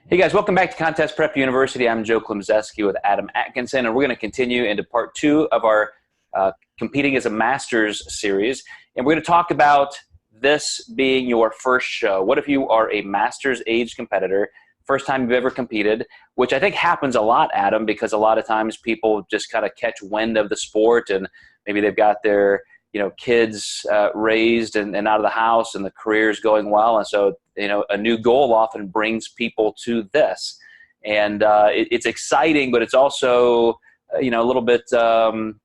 Hey guys, welcome back to Contest Prep University. I'm Joe Klemczewski with Adam Atkinson, and we're going to continue into part 2 of our Competing as a Masters series. And we're going to talk about this being your first show. What if you are a Masters age competitor, first time you've ever competed, which I think happens a lot, Adam, because a lot of times people just kind of catch wind of the sport and maybe they've got their kids raised and out of the house and the career's going well. And so, a new goal often brings people to this. And it's exciting, but it's also, a little bit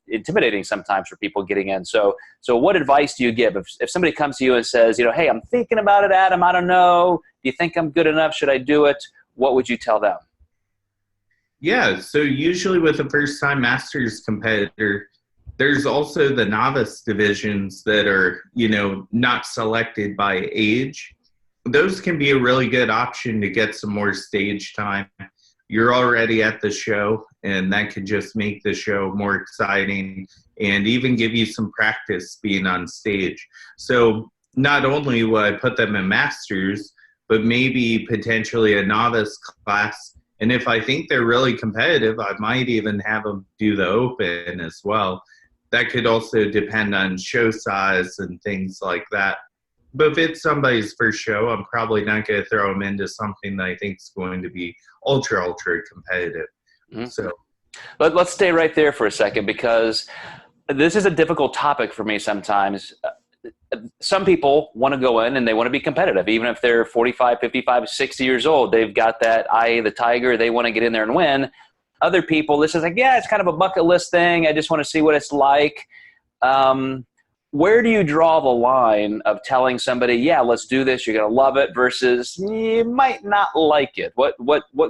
intimidating sometimes for people getting in. So what advice do you give? If somebody comes to you and says, hey, I'm thinking about it, Adam, I don't know. Do you think I'm good enough? Should I do it? What would you tell them? Yeah, so usually with a first-time Masters competitor, there's also the novice divisions that are, not selected by age. Those can be a really good option to get some more stage time. You're already at the show, and that could just make the show more exciting and even give you some practice being on stage. So not only will I put them in Masters, but maybe potentially a novice class. And if I think they're really competitive, I might even have them do the Open as well. That could also depend on show size and things like that. But if it's somebody's first show, I'm probably not going to throw them into something that I think is going to be ultra competitive. Mm-hmm. So let's stay right there for a second, because this is a difficult topic for me sometimes. Some people want to go in and they want to be competitive, even if they're 45, 55, 60 years old. They've got that eye of the tiger. They want to get in there and win. Other people, this is like, yeah, it's kind of a bucket list thing. I just want to see what it's like. Where do you draw the line of telling somebody, yeah, let's do this, you're going to love it, versus you might not like it? What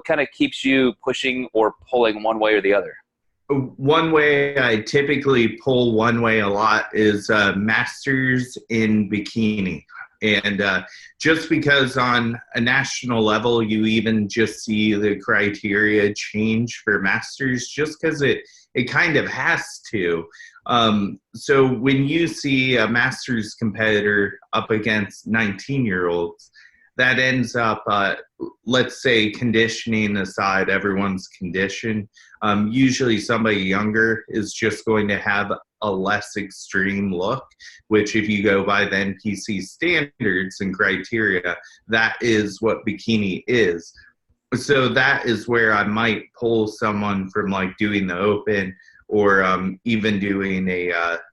kind of keeps you pushing or pulling one way or the other? One way I typically pull one way a lot is Masters in bikini. And just because on a national level, you even just see the criteria change for Masters, just because it kind of has to. So when you see a Masters competitor up against 19-year-olds, that ends up, let's say, conditioning aside, everyone's condition. Usually somebody younger is just going to have a less extreme look, which if you go by the NPC standards and criteria, that is what bikini is. So that is where I might pull someone from like doing the Open or even doing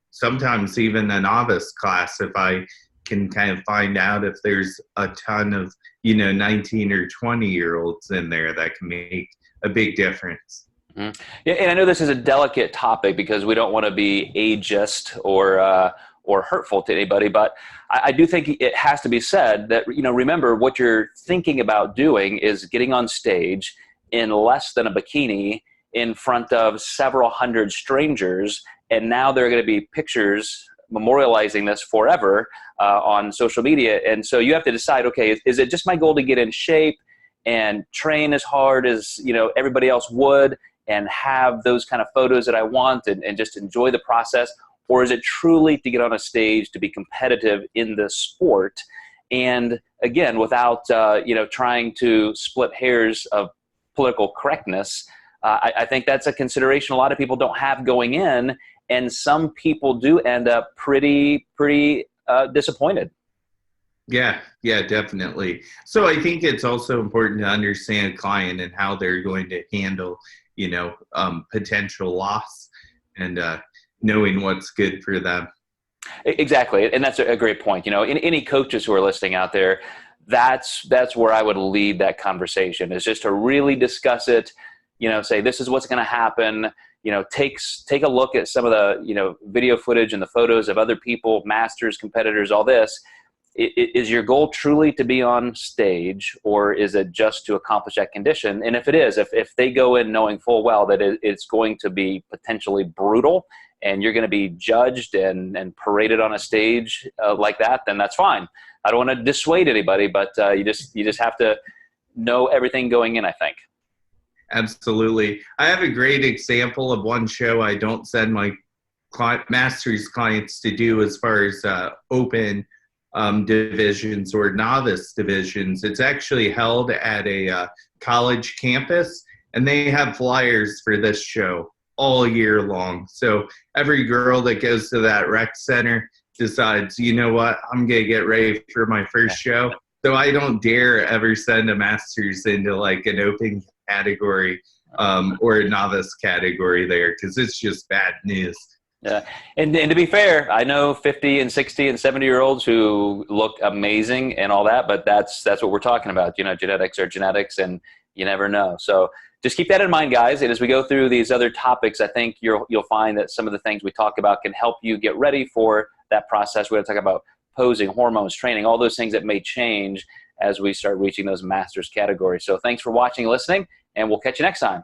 sometimes even a novice class if I can kind of find out if there's a ton of 19 or 20-year-olds in there that can make a big difference. Mm-hmm. Yeah, and I know this is a delicate topic because we don't want to be ageist or hurtful to anybody, but I do think it has to be said that remember, what you're thinking about doing is getting on stage in less than a bikini in front of several hundred strangers, and now there are going to be pictures memorializing this forever on social media. And so you have to decide, okay, is it just my goal to get in shape and train as hard as everybody else would and have those kind of photos that I want and just enjoy the process? Or is it truly to get on a stage to be competitive in this sport? And again, without trying to split hairs of political correctness, I think that's a consideration a lot of people don't have going in, and some people do end up pretty disappointed. Yeah, definitely. So I think it's also important to understand a client and how they're going to handle, potential loss and knowing what's good for them. Exactly, and that's a great point. Any coaches who are listening out there, that's where I would lead that conversation, is just to really discuss it. Say this is what's going to happen. Take a look at some of the video footage and the photos of other people, Masters competitors, all this. Is your goal truly to be on stage, or is it just to accomplish that condition? And if it is, if they go in knowing full well that it's going to be potentially brutal and you're going to be judged and paraded on a stage like that, then that's fine. I don't want to dissuade anybody, but you just have to know everything going in, I think. Absolutely. I have a great example of one show I don't send my Masters clients to do as far as Open divisions or novice divisions. It's actually held at a college campus, and they have flyers for this show all year long. So every girl that goes to that rec center decides, you know what, I'm going to get ready for my first show. So I don't dare ever send a master's into like an open category or a novice category there, because it's just bad news. Yeah. And to be fair, I know 50 and 60 and 70-year-olds who look amazing and all that, but that's what we're talking about. You know, genetics are genetics, and you never know. So just keep that in mind, guys. And as we go through these other topics, I think you'll find that some of the things we talk about can help you get ready for that process. We're going to talk about posing, hormones, training, all those things that may change as we start reaching those master's categories. So thanks for watching and listening, and we'll catch you next time.